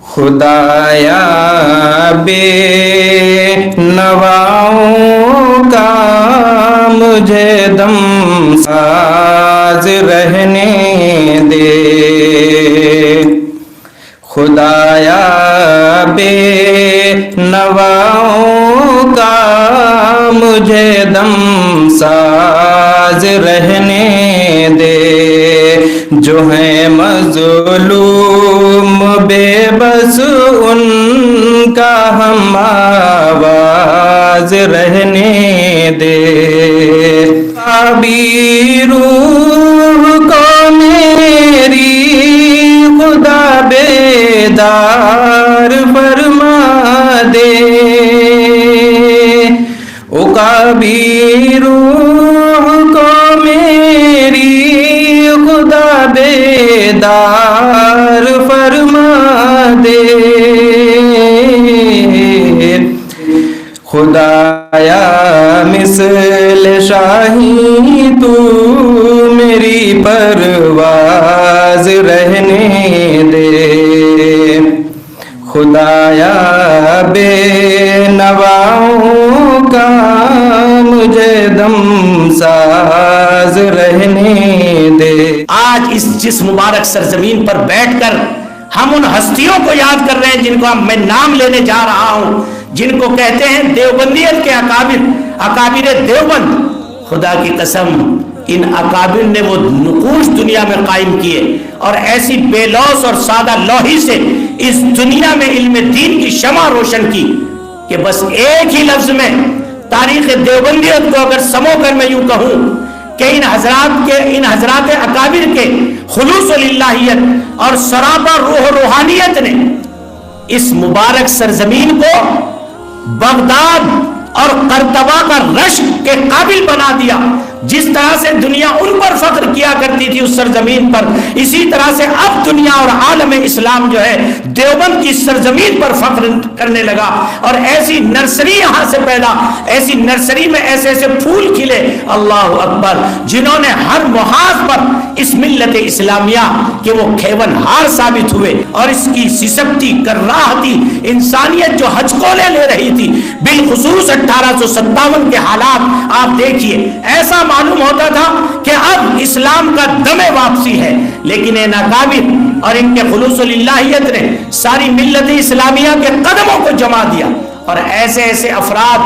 خدایا بے نواؤں کا مجھے دم ساز رہنے دے، خدایا بے نواؤں کا مجھے دم ساز رہنے دے، جو ہیں مظلوم بے بس ان کا ہم آواز رہنے دے، آبی روح کو میری خدا بیدار فرما دے، عقابی روح کو میری خدا بیدار فرما دے، خدایا مثل شاہی تو میری پرواز رہنے دے، خدایا بے نواؤں کا مجھے دم ساز رہنے دے۔ آج اس جس مبارک سرزمین پر بیٹھ کر ہم ان ہستیوں کو یاد کر رہے ہیں جن کو میں نام لینے جا رہا ہوں، جن کو کہتے ہیں دیوبندیت کے اکابر دیوبند۔ خدا کی قسم ان اکابر نے وہ نقوش دنیا میں قائم کیے اور ایسی بے لوث اور سادہ لوحی سے اس دنیا میں علم دین کی شمع روشن کی کہ بس ایک ہی لفظ میں تاریخ دیوبندیت کو اگر سمو کر میں یوں کہوں کہ ان حضرات اکابر کے خلوص الہیت اور سراپا روح و روحانیت نے اس مبارک سرزمین کو بغداد اور قرطبہ کا رشک کے قابل بنا دیا۔ جس طرح سے دنیا ان پر فخر کیا کرتی تھی اس سرزمین پر، اسی طرح سے اب دنیا اور عالم اسلام جو ہے دیوبند کی سرزمین پر فخر کرنے لگا، اور ایسی نرسری یہاں سے پیدا، ایسی نرسری میں ایسے ایسے پھول کھلے، اللہ اکبر، جنہوں نے ہر محاذ پر اس ملت اسلامیہ کے وہ کھیون ہار ثابت ہوئے، اور اس کی سسکتی کراہتی انسانیت جو ہچکولے لے رہی تھی، بالخصوص 1857 کے حالات آپ دیکھیے، ایسا معلوم ہوتا تھا کہ اب اسلام کا دم واپسی ہے، لیکن ان اکابر اور ان کے خلوص الہیت نے ساری ملت اسلامیہ کے قدموں کو جما دیا، اور ایسے ایسے افراد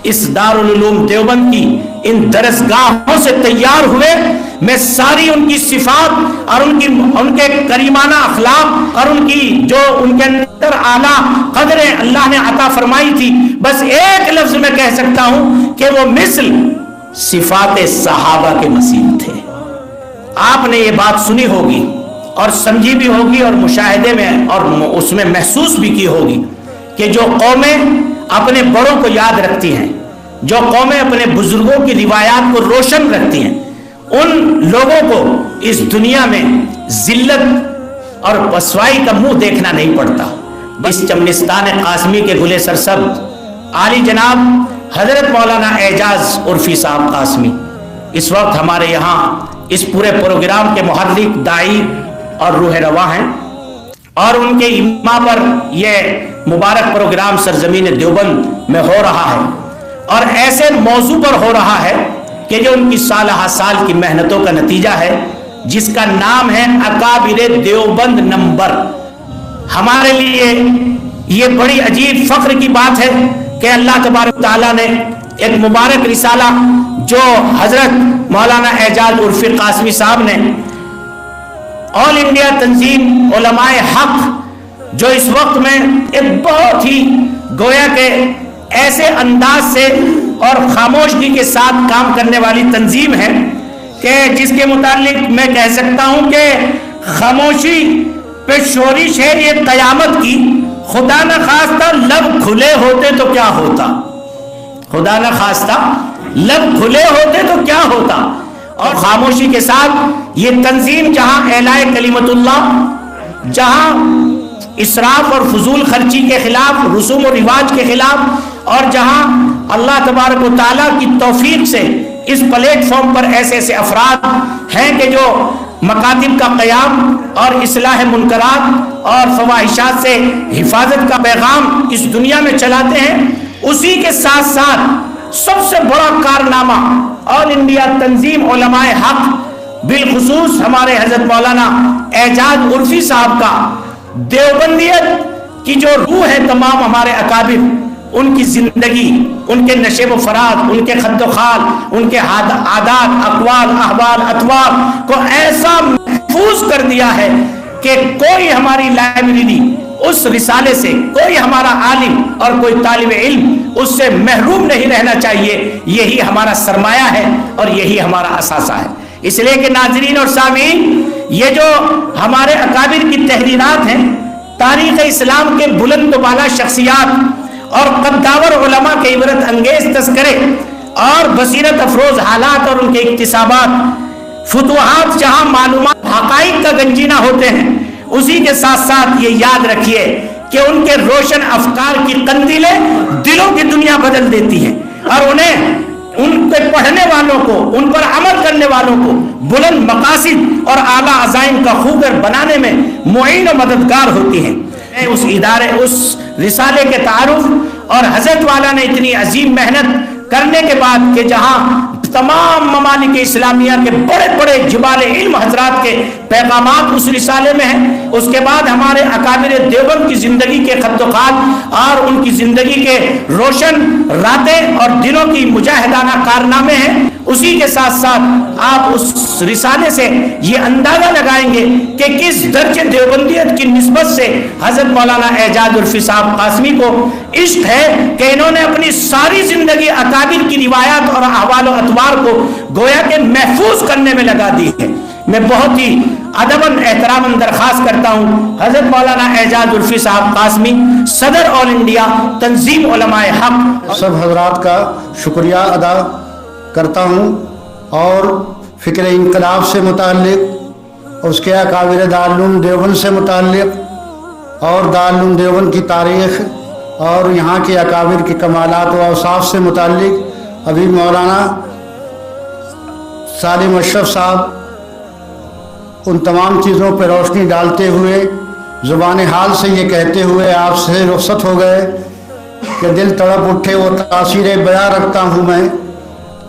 اس دارالعلوم دیوبند کی ان درسگاہوں سے تیار ہوئے۔ میں ساری ان کی صفات اور ان کے کریمانہ اخلاق اور ان کے اندر اعلیٰ قدریں اللہ نے عطا فرمائی تھی، بس ایک لفظ میں کہہ سکتا ہوں کہ وہ مثل صفات صحابہ کے مسیح تھے۔ آپ نے یہ بات سنی ہوگی اور سمجھی بھی ہوگی اور مشاہدے میں اور اس میں محسوس بھی کی ہوگی کہ جو قومیں اپنے بڑوں کو یاد رکھتی ہیں، جو قومیں اپنے بزرگوں کی روایات کو روشن رکھتی ہیں، ان لوگوں کو اس دنیا میں ذلت اور رسوائی کا منہ دیکھنا نہیں پڑتا۔ اس چمنستان قاسمی کے گلے سرسبز عالی جناب حضرت مولانا اعجاز عرفی صاحب قاسمی اس وقت ہمارے یہاں اس پورے پروگرام کے محرک، داعی اور روح رواں ہیں، اور ان کے ایما پر یہ مبارک پروگرام سرزمین دیوبند میں ہو رہا ہے، اور ایسے موضوع پر ہو رہا ہے کہ جو ان کی سالہ سال کی محنتوں کا نتیجہ ہے، جس کا نام ہے اکابر دیوبند نمبر۔ ہمارے لیے یہ بڑی عجیب فخر کی بات ہے کہ اللہ تبارک تعالیٰ نے ایک مبارک رسالہ جو حضرت مولانا اعجاز عرفی قاسمی صاحب نے آل انڈیا تنظیم علماء حق، جو اس وقت میں ایک بہت ہی گویا کہ ایسے انداز سے اور خاموشی کے ساتھ کام کرنے والی تنظیم ہے کہ جس کے متعلق میں کہہ سکتا ہوں کہ خاموشی پہ شورش ہے یہ قیامت کی، خدا نہ خواستہ لب کھلے ہوتے تو کیا ہوتا، خدا نہ خواستہ لب کھلے ہوتے تو کیا ہوتا۔ اور خاموشی کے ساتھ یہ تنظیم جہاں اعلاء کلمت اللہ، جہاں اسراف اور فضول خرچی کے خلاف، رسوم و رواج کے خلاف، اور جہاں اللہ تبارک و تعالیٰ کی توفیق سے اس پلیٹ فارم پر ایسے ایسے افراد ہیں کہ جو مکاتب کا قیام اور اصلاح منکرات اور فواحشات سے حفاظت کا پیغام اس دنیا میں چلاتے ہیں، اسی کے ساتھ ساتھ سب سے بڑا کارنامہ آل انڈیا تنظیم علماء حق، بالخصوص ہمارے حضرت مولانا اعجاز عرفی صاحب کا دیوبندیت کی جو روح ہے، تمام ہمارے اکابر، ان کی زندگی، ان کے نشیب و فرات، ان کے خد و خال، ان کے عادات، اقوال، احوال، اطوار کو ایسا محفوظ کر دیا ہے کہ کوئی ہماری لائبریری اس رسالے سے، کوئی ہمارا عالم اور کوئی طالب علم اس سے محروم نہیں رہنا چاہیے۔ یہی ہمارا سرمایہ ہے اور یہی ہمارا اثاثہ ہے۔ اس لیے کہ ناظرین اور سامعین، یہ جو ہمارے اکابر کی تحریرات ہیں، تاریخ اسلام کے بلند و بالا شخصیات اور قداور علماء کے عبرت انگیز تذکرے اور بصیرت افروز حالات اور ان کے اکتسابات، فتوحات جہاں معلومات حقائق کا گنجینہ ہوتے ہیں، اسی کے ساتھ ساتھ یہ یاد رکھیے کہ ان کے روشن افکار کی قندیلیں دلوں کی دنیا بدل دیتی ہیں اور انہیں، ان کے پڑھنے والوں کو، ان پر عمل کرنے والوں کو بلند مقاصد اور اعلیٰ عزائم کا خوگر بنانے میں معین و مددگار ہوتی ہیں۔ اس ادارے، اس رسالے کے تعارف اور حضرت والا نے اتنی عظیم محنت کرنے کے بعد کہ جہاں تمام ممالک اسلامیہ کے بڑے بڑے جبال علم حضرات کے پیغامات اس رسالے میں ہیں، اس کے بعد ہمارے اکابر دیوبند کی زندگی کے خط و خال اور ان کی زندگی کے روشن راتیں اور دنوں کی مجاہدانہ کارنامے ہیں، اسی کے ساتھ ساتھ آپ اس رسالے سے یہ اندازہ لگائیں گے کہ کس درجے دیوبندیت کی نسبت سے حضرت مولانا اعجاز عرفی صاحب قاسمی کو عشق ہے کہ انہوں نے اپنی ساری زندگی اکابر کی روایات اور احوال و اطوار کو گویا کہ محفوظ کرنے میں لگا دی ہے۔ میں بہت ہی ادباً احتراماً درخواست کرتا ہوں حضرت مولانا اعجاز عرفی صاحب قاسمی، صدر آل انڈیا تنظیم علماء حق، سب حضرات کا شکریہ ادا کرتا ہوں اور فکر انقلاب سے متعلق، اس کے اکابر دارالعلوم دیوبند سے متعلق اور دارالعلوم دیوبند کی تاریخ اور یہاں کے اکابر کے کمالات و اوصاف سے متعلق ابھی مولانا سالم اشرف صاحب ان تمام چیزوں پہ روشنی ڈالتے ہوئے زبان حال سے یہ کہتے ہوئے آپ سے رخصت ہو گئے کہ دل تڑپ اٹھے وہ تاثیر بیاں رکھتا ہوں میں،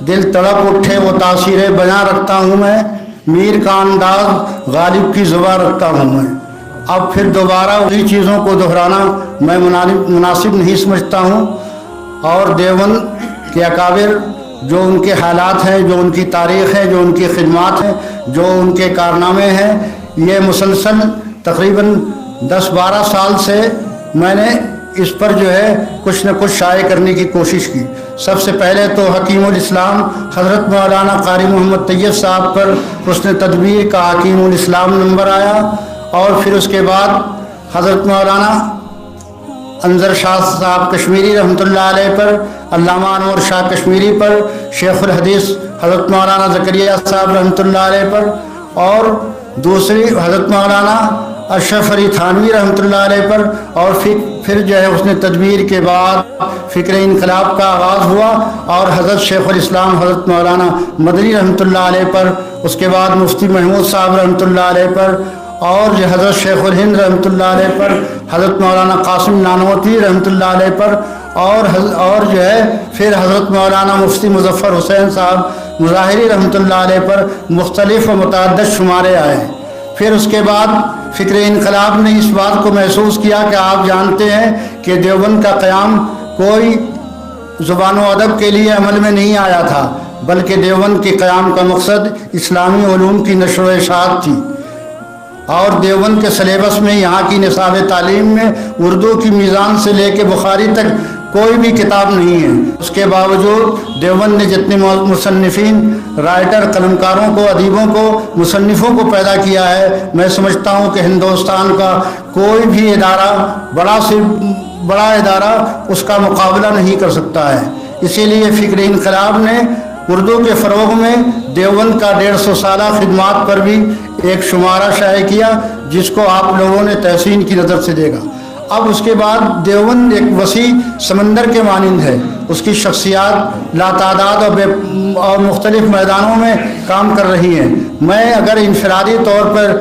دل تڑپ اٹھے وہ تاثیر بیاں رکھتا ہوں میں، میر کا انداز غالب کی زباں رکھتا ہوں میں۔ اب پھر دوبارہ وہی چیزوں کو دہرانا میں مناسب نہیں سمجھتا ہوں، اور دیوبند کے اکابر جو ان کے حالات ہیں، جو ان کی تاریخ ہے، جو ان کی خدمات ہیں، جو ان کے کارنامے ہیں، یہ مسلسل تقریباً 10-12 سال سے میں نے اس پر جو ہے کچھ نہ کچھ شائع کرنے کی کوشش کی۔ سب سے پہلے تو حکیم الاسلام حضرت مولانا قاری محمد طیب صاحب پر حسن تدبیر کا حکیم الاسلام نمبر آیا، اور پھر اس کے بعد حضرت مولانا انظر شاہ صاحب کشمیری رحمۃ اللہ علیہ پر، علامہ انور شاہ کشمیری پر، شیخ الحدیث حضرت مولانا زکریا صاحب رحمۃ اللہ علیہ پر، اور دوسری حضرت مولانا اشرف علی تھانوی رحمۃ اللہ علیہ پر، اور پھر جو ہے اس نے تدبیر کے بعد فکر انقلاب کا آغاز ہوا اور حضرت شیخ الاسلام حضرت مولانا مدنی رحمۃ اللہ علیہ پر، اس کے بعد مفتی محمود صاحب رحمۃ اللہ علیہ پر، اور جو حضرت شیخ الہند رحمۃ اللہ علیہ پر، حضرت مولانا قاسم نانوتوی رحمۃ اللہ علیہ پر، اور جو ہے پھر حضرت مولانا مفتی مظفر حسین صاحب مظاہری رحمۃ اللہ علیہ پر مختلف و متعدد شمارے آئے۔ پھر اس کے بعد فکر انقلاب نے اس بات کو محسوس کیا کہ آپ جانتے ہیں کہ دیوبند کا قیام کوئی زبان و ادب کے لیے عمل میں نہیں آیا تھا، بلکہ دیوبند کے قیام کا مقصد اسلامی علوم کی نشر و اشاعت تھی، اور دیوبند کے سلیبس میں یہاں کی نصاب تعلیم میں اردو کی میزان سے لے کے بخاری تک کوئی بھی کتاب نہیں ہے۔ اس کے باوجود دیوبند نے جتنے مصنفین، رائٹر، قلمکاروں کو، ادیبوں کو، مصنفوں کو پیدا کیا ہے، میں سمجھتا ہوں کہ ہندوستان کا کوئی بھی ادارہ، بڑا سے بڑا ادارہ اس کا مقابلہ نہیں کر سکتا ہے۔ اسی لیے فکر انقلاب نے اردو کے فروغ میں دیوبند کا 150 سالہ خدمات پر بھی ایک شمارہ شائع کیا، جس کو آپ لوگوں نے تحسین کی نظر سے دیکھا۔ اب اس کے بعد دیوبند ایک وسیع سمندر کے مانند ہے، اس کی شخصیات لاتعداد اور مختلف میدانوں میں کام کر رہی ہیں۔ میں اگر انفرادی طور پر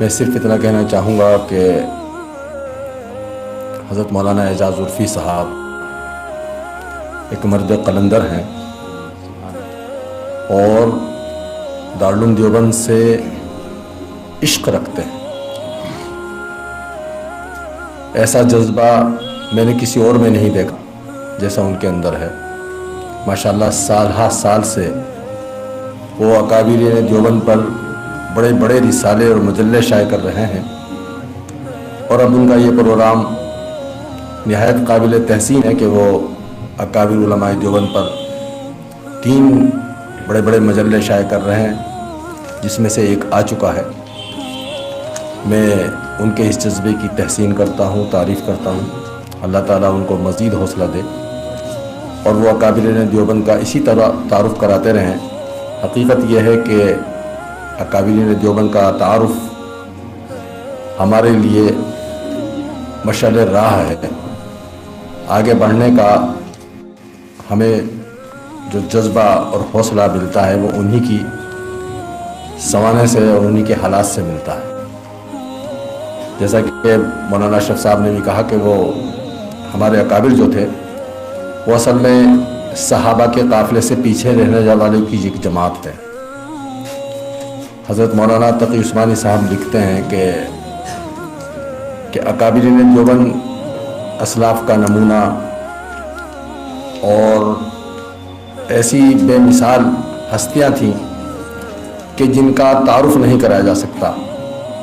میں صرف اتنا کہنا چاہوں گا کہ حضرت مولانا اعجاز عرفی صاحب ایک مرد قلندر ہیں اور دارالعلوم دیوبند سے عشق رکھتے ہیں. ایسا جذبہ میں نے کسی اور میں نہیں دیکھا جیسا ان کے اندر ہے. ماشاءاللہ سال ہا سال سے وہ اکابرین دیوبند پر بڑے بڑے رسالے اور مجلے شائع کر رہے ہیں اور اب ان کا یہ پروگرام نہایت قابل تحسین ہے کہ وہ اکابر علماء دیوبند پر 3 بڑے بڑے مجلے شائع کر رہے ہیں جس میں سے ایک آ چکا ہے. میں ان کے اس جذبے کی تحسین کرتا ہوں, تعریف کرتا ہوں. اللہ تعالیٰ ان کو مزید حوصلہ دے اور وہ اکابرین دیوبند کا اسی طرح تعارف کراتے رہیں. حقیقت یہ ہے کہ اکابرین دیوبند کا تعارف ہمارے لیے مشعل راہ ہے. آگے بڑھنے کا ہمیں جو جذبہ اور حوصلہ ملتا ہے وہ انہی کی سوانے سے اور انہی کے حالات سے ملتا ہے. جیسا کہ مولانا اشرف صاحب نے بھی کہا کہ وہ ہمارے اکابر جو تھے وہ اصل میں صحابہ کے قافلے سے پیچھے رہنے والوں کی ایک جماعت ہے. حضرت مولانا تقی عثمانی صاحب لکھتے ہیں کہ اکابرین دیوبند اسلاف کا نمونہ اور ایسی بے مثال ہستیاں تھیں کہ جن کا تعارف نہیں کرایا جا سکتا,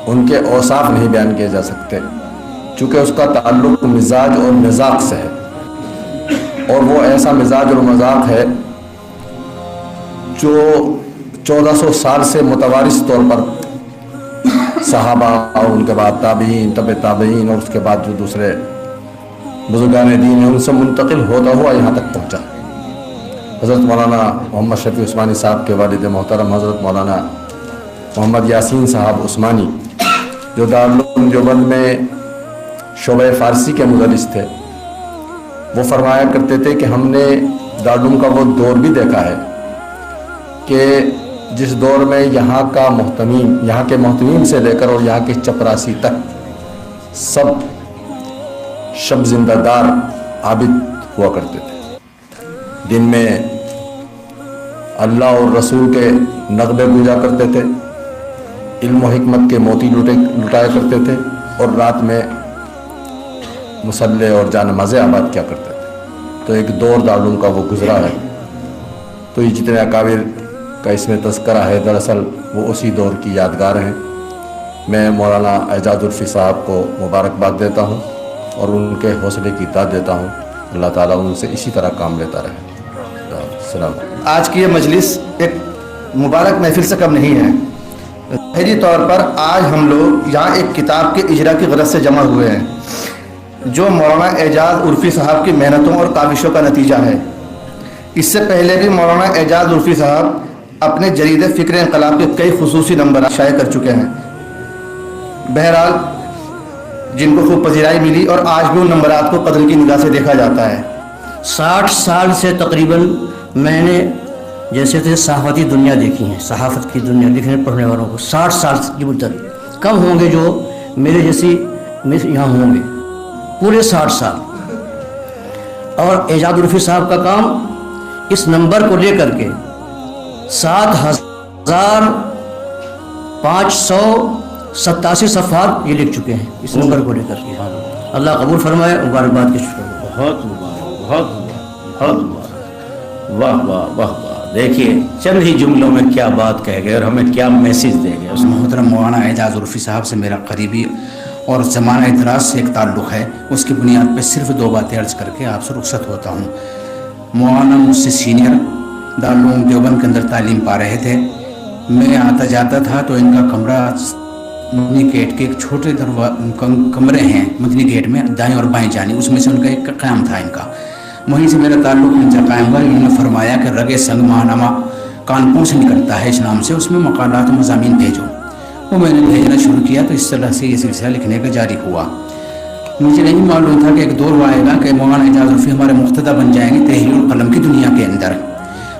ان کے اوصاف نہیں بیان کیے جا سکتے, چونکہ اس کا تعلق مزاج اور مذاق سے ہے. اور وہ ایسا مزاج اور مذاق ہے جو 1400 سال سے متوارث طور پر صحابہ اور ان کے بعد تابعین, طب تابعین اور اس کے بعد جو دوسرے بزرگان دین ہیں ان سے منتقل ہوتا ہوا یہاں تک پہنچا. حضرت مولانا محمد شفیع عثمانی صاحب کے والد محترم حضرت مولانا محمد یاسین صاحب عثمانی جو دارالعلوم دیوبند میں شعبہ فارسی کے مدرس تھے, وہ فرمایا کرتے تھے کہ ہم نے دارالعلوم کا وہ دور بھی دیکھا ہے کہ جس دور میں یہاں کے محتمین سے لے کر اور یہاں کے چپراسی تک سب شب زندہ دار عابد ہوا کرتے تھے. دن میں اللہ اور رسول کے نغمے گونجا کرتے تھے, علم و حکمت کے موتی لٹایا کرتے تھے اور رات میں مصلے اور جانمازیں آباد کیا کرتے تھے. تو ایک دور دارالعلوم کا وہ گزرا ہے. تو یہ جتنے اکابر کا اس میں تذکرہ ہے دراصل وہ اسی دور کی یادگار ہیں. میں مولانا اعجاز عرفی صاحب کو مبارکباد دیتا ہوں اور ان کے حوصلے کی داد دیتا ہوں. اللہ تعالیٰ ان سے اسی طرح کام لیتا رہے. السلام. آج کی یہ مجلس ایک مبارک محفل سے کم نہیں ہے. ظاہری طور پر آج ہم لوگ یہاں ایک کتاب کے اجرا کی غرض سے جمع ہوئے ہیں جو مولانا اعجاز عرفی صاحب کی محنتوں اور کاوشوں کا نتیجہ ہے. اس سے پہلے بھی مولانا اعجاز عرفی صاحب اپنے جرید فکر انقلاب کے کئی خصوصی نمبرات شائع کر چکے ہیں. بہرحال جن کو خوب پذیرائی ملی اور آج بھی ان نمبرات کو قدر کی نگاہ سے دیکھا جاتا ہے. 60 سال سے تقریباً میں نے جیسے تھے صحافتی دنیا دیکھی ہیں, صحافت کی دنیا لکھنے پڑھنے والوں کو 60 سال کی مدت کم ہوں گے جو میرے جیسی یہاں ہوں گے, پورے 60 سال. اور اعجاز عرفی صاحب کا کام اس نمبر کو لے کر کے 7587 صفحات یہ لکھ چکے ہیں اس نمبر کو لے کر کے. اللہ قبول فرمائے. مبارکباد کے شکر. بہت مبارک, بہت مبارک. واہ واہ واہ واہ. دیکھیے چند ہی جملوں میں کیا بات کہہ گئے اور ہمیں کیا میسیج دے گئے. اس محترم مولانا اعجاز عرفی صاحب سے میرا قریبی اور زمانہ دراز سے ایک تعلق ہے. اس کی بنیاد پہ صرف 2 باتیں عرض کر کے آپ سے رخصت ہوتا ہوں. مولانا مجھ سے سینئر دارالعلوم دیوبند کے اندر تعلیم پا رہے تھے. میں آتا جاتا تھا تو ان کا کمرہ مدنی گیٹ کے ایک چھوٹے کمرے ہیں مدنی گیٹ میں دائیں اور بائیں جانی, اس میں سے ان کا ایک قیام تھا. ان کا وہیں سے میرا تعلق ان سے قائم ہوا. انہوں نے فرمایا کہ رگ سنگ ماہنامہ کانپور سے نکلتا ہے اس نام سے, اس میں مقالات و مضامین بھیجو. وہ میں نے بھیجنا شروع کیا تو اس طرح سے یہ سلسلہ لکھنے کا جاری ہوا. مجھے نہیں معلوم تھا کہ ایک دور آئے گا کہ مولانا اعجاز عرفی ہمارے مقتدی بن جائیں گے تحریر القلم کی دنیا کے اندر.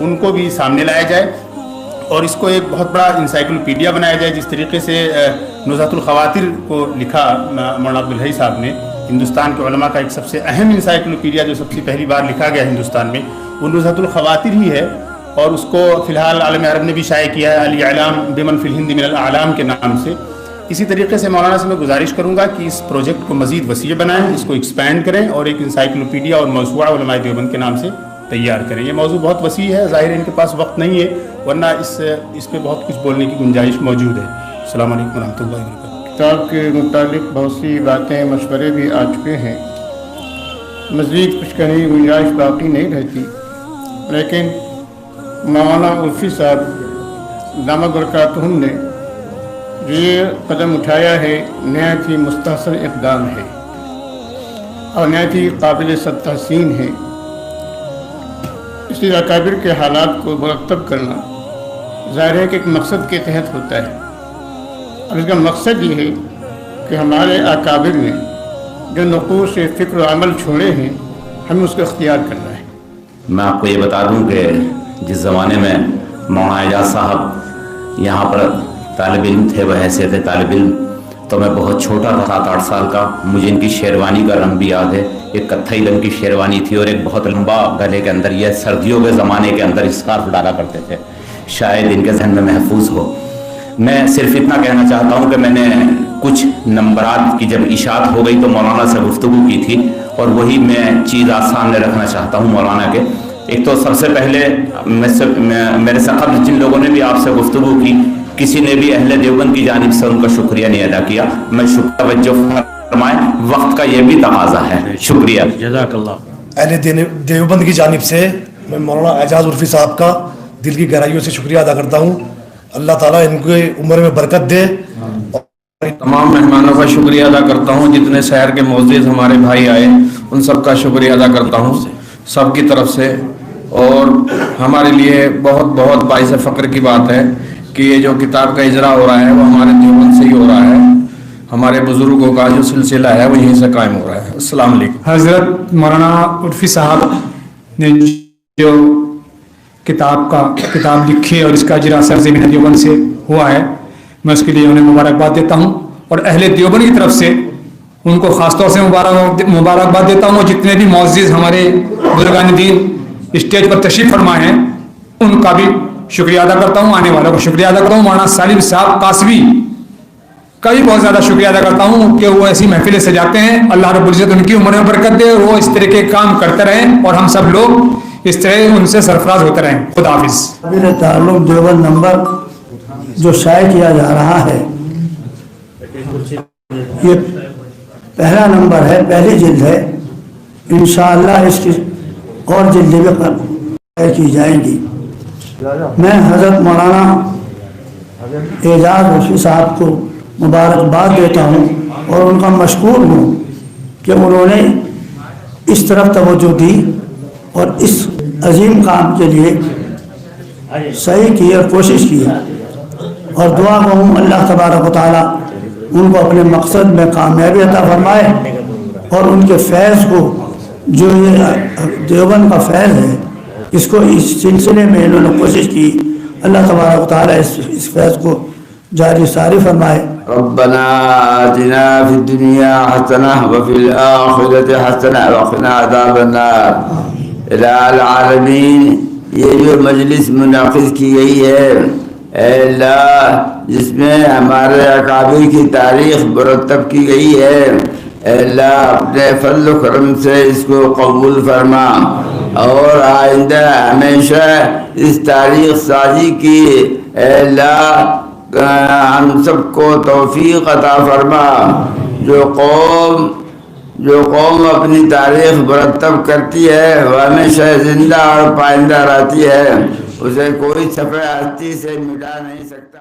ان کو بھی سامنے لایا جائے اور اس کو ایک بہت بڑا انسائکلوپیڈیا بنایا جائے. جس طریقے سے نزہۃ الخواطر کو لکھا مولانا عبدالحی صاحب نے, ہندوستان کے علماء کا ایک سب سے اہم انسائکلوپیڈیا جو سب سے پہلی بار لکھا گیا ہندوستان میں وہ نزہۃ الخواطر ہی ہے, اور اس کو فی الحال عالم عرب نے بھی شائع کیا ہے الاعلام بمن فی الہند من الاعلام کے نام سے. اسی طریقے سے مولانا سے میں گزارش کروں گا کہ اس پروجیکٹ کو مزید وسیع بنائیں, اس کو ایکسپینڈ کریں اور ایک انسائکلوپیڈیا اور موسوعہ علماء دیوبند کے نام سے تیار کریں. یہ موضوع بہت وسیع ہے, ظاہر ہے ان کے پاس وقت نہیں ہے, ورنہ اس پہ بہت کچھ بولنے کی گنجائش موجود ہے. السلام علیکم ورحمۃ اللہ وبرکاتہ. کتاب کے متعلق بہت سی باتیں مشورے بھی آ چکے ہیں, مزید کچھ کہنے کی گنجائش باقی نہیں رہتی, لیکن مولانا عرفی صاحب دامت برکاتہم نے جو یہ قدم اٹھایا ہے نہایت ہی مستحسن اقدام ہے اور نہایت ہی قابل تحسین ہے. اس لیے اکابر کے حالات کو مرتب کرنا ظاہر ہے کہ ایک مقصد کے تحت ہوتا ہے, اور اس کا مقصد یہ ہے کہ ہمارے اکابر نے جو نقوش فکر و عمل چھوڑے ہیں ہمیں اس کو اختیار کرنا ہے. میں آپ کو یہ بتا دوں کہ جس زمانے میں مولانا اعجاز صاحب یہاں پر طالب علم تھے, وہ حیثیت طالب علم, تو میں بہت چھوٹا تھا, 7-8 سال کا. مجھے ان کی شیروانی کا رنگ بھی یاد ہے, ایک کتھئی رنگ کی شیروانی تھی اور ایک بہت لمبا گلے کے اندر, یہ سردیوں کے زمانے کے اندر اسکارف ڈالا کرتے تھے, شاید ان کے ذہن میں محفوظ ہو. میں صرف اتنا کہنا چاہتا ہوں کہ میں نے کچھ نمبرات کی جب اشاعت ہو گئی تو مولانا سے گفتگو کی تھی, اور وہی میں چیز آپ سامنے رکھنا چاہتا ہوں مولانا کے. ایک تو سب سے پہلے میرے سے قبل جن لوگوں نے بھی آپ سے گفتگو کی, کسی نے بھی اہل دیوبند کی جانب سے ان کا شکریہ نہیں ادا کیا. میں شکریہ توجہ فرمائیں, وقت کا یہ بھی تقاضا ہے. شکریہ, جزاک اللہ. اہل دیوبند کی جانب سے میں مولانا اعجاز عرفی صاحب کا دل کی گہرائیوں سے شکریہ ادا کرتا ہوں. اللہ تعالیٰ ان کی عمر میں برکت دے. تمام مہمانوں کا شکریہ ادا کرتا ہوں, جتنے شہر کے معزز ہمارے بھائی آئے ان سب کا شکریہ ادا کرتا ہوں سب کی طرف سے. اور ہمارے لیے بہت بہت باعث فخر کی بات ہے کہ یہ جو کتاب کا اجرا ہو رہا ہے وہ ہمارے دیوبند سے ہی ہو رہا ہے, ہمارے بزرگوں کا جو سلسلہ ہے وہ یہیں سے قائم ہو رہا ہے. السلام علیکم. حضرت مولانا عرفی صاحب نے جو کتاب لکھی اور اس کا اجرا سرزمین دیوبند سے ہوا ہے, میں اس کے لیے انہیں مبارکباد دیتا ہوں, اور اہل دیوبند کی طرف سے ان کو خاص طور سے مبارکباد دیتا ہوں. جتنے بھی معزز ہمارے بزرگان دین اسٹیج پر تشریف فرمائے ہیں ان کا بھی شکریہ ادا کرتا ہوں, آنے والوں کا شکریہ ادا کرتا ہوں. مولانا سالم صاحب قاسوی کا بھی بہت زیادہ شکریہ ادا کرتا ہوں کہ وہ ایسی محفلیں سجاتے ہیں. اللہ رب العزت ان کی عمر میں برکت دے, وہ اس طرح کے کام کرتے رہیں اور ہم سب لوگ اس طرح ان سے سرفراز ہوتے رہیں. خدا حافظ. میرے تعلق دیوبند نمبر جو شائع کیا جا رہا ہے یہ پہلا نمبر ہے, پہلی جلد ہے. انشاءاللہ اس کی اور جلدیں بھی شائع کی جائیں گی. میں حضرت مولانا اعجاز عرفی صاحب کو مبارکباد دیتا ہوں اور ان کا مشکور ہوں کہ انہوں نے اس طرف توجہ دی اور اس عظیم کام کے لیے صحیح کی اور کوشش کی, اور دعا ہوں اللہ تبارک و تعالیٰ ان کو اپنے مقصد میں کامیابی عطا فرمائے, اور ان کے فیض کو جو یہ دیوبند کا فیض ہے اس کو اس سلسلے میں انہوں نے کوشش کی, اللہ تبارک و تعالیٰ اس فیض کو جاری ساری فرمائے. ربنا آتنا فی الدنیا حسنہ وفی الآخرۃ حسنہ وقنا عذاب النار. الہ العالمین, یہ جو مجلس منعقد کی گئی ہے اے اللہ جس میں ہمارے اکابر کی تاریخ مرتب کی گئی ہے, اے اللہ اپنے فضل و کرم سے اس کو قبول فرما, اور آئندہ ہمیشہ اس تاریخ سازی کی اے اللہ ہم سب کو توفیق عطا فرما. جو قوم اپنی تاریخ مرتب کرتی ہے وہ ہمیشہ زندہ اور پائندہ رہتی ہے, اسے کوئی صفحہ ہستی سے مٹا نہیں سکتا.